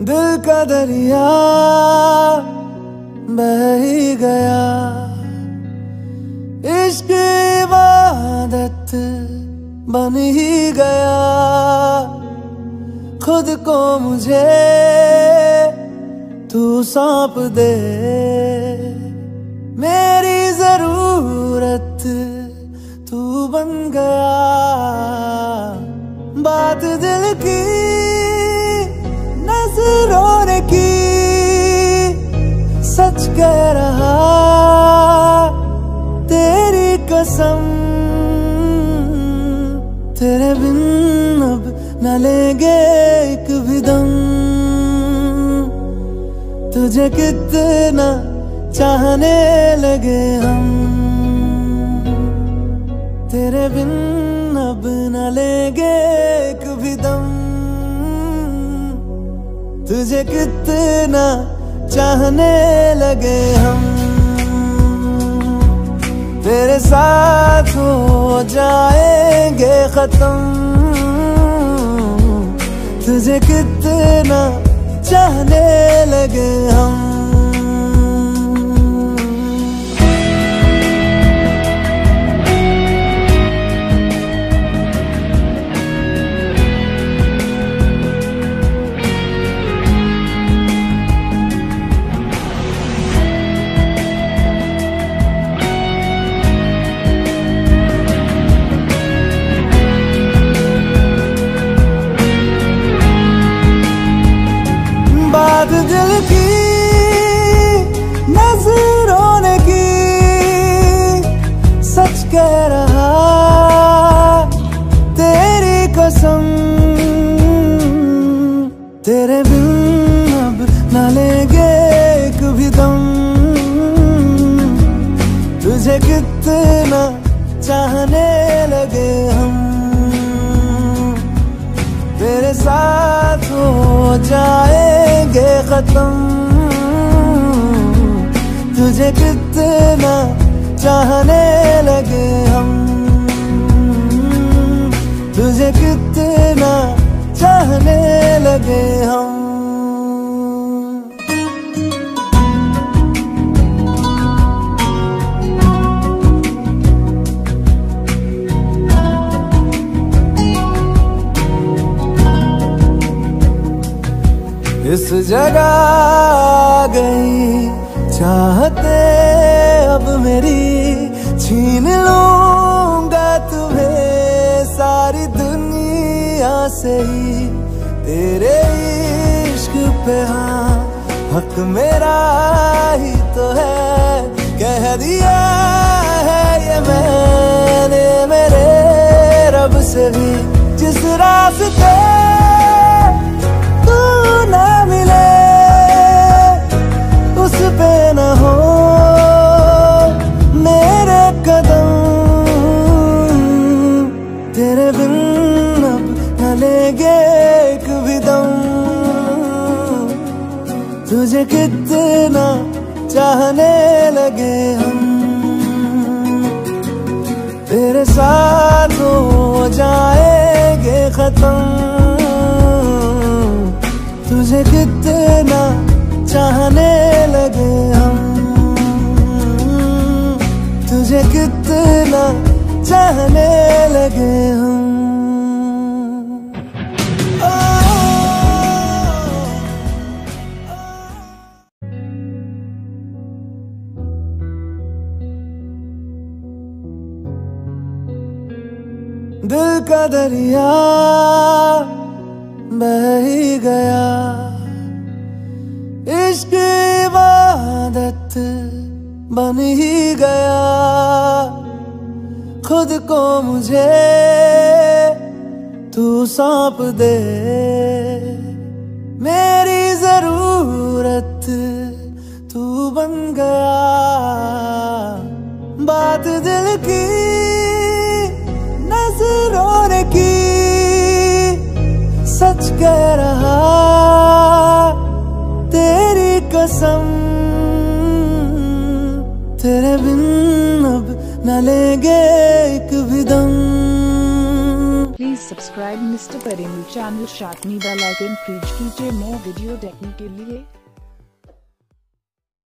दिल का दरिया बह ही गया, इश्क इबादत बन ही गया। खुद को मुझे तू सौंप दे, मेरी जरूरत तू बन गया। बात दिल की नजरों ने की, सच कह रहा तेरी कसम। तेरे बिन अब न लेंगे एक भी दम, तुझे कितना चाहने लगे हम। तेरे बिन अब न लेंगे एक भी दम, तुझे कितना चाहने लगे हम। तेरे साथ हो जाएंगे खत्म, तुझे कितना चाहने लगे हम। बात दिल की नजरों ने की, सच कह रहा तेरी कसम। तेरे बिन अब न लेंगे एक भी दम, तुझे कितना चाहने लगे हम। तेरे साथ हो जाएंगे खत्म, तुझे कितना चाहने लगे हम। तुझे कितना चाहने लगे हम। इस जगह आ गई चाहते अब मेरी, छीन लूंगा तुम्हें सारी दुनिया से ही। तेरे इश्क पे हाँ हक मेरा ही तो है, कह दिया है ये मैंने मेरे रब से भी। जिस रास्ते ना मिले उस पे न हो मेरे कदम। तेरे बिन अब न लेंगे एक भी दम, तुझे कितना चाहने लगे हम। तेरे साथ हो जाएंगे खत्म, तुझे कितना चाहने लगे हम। तुझे कितना चाहने लगे हम। दिल का दरिया बह ही गया, इश्क इबादत बन ही गया। खुद को मुझे तू सौंप दे, मेरी जरूरत तू बन गया। बात दिल की नजरों ने की, सच कह रहा तेरी कसम। तेरे बिन अब न लेंगे एक भी दम, please subscribe mister parental channel, साथ में बेल आइकन प्रेस कीजिए मोर वीडियो देखने के लिए।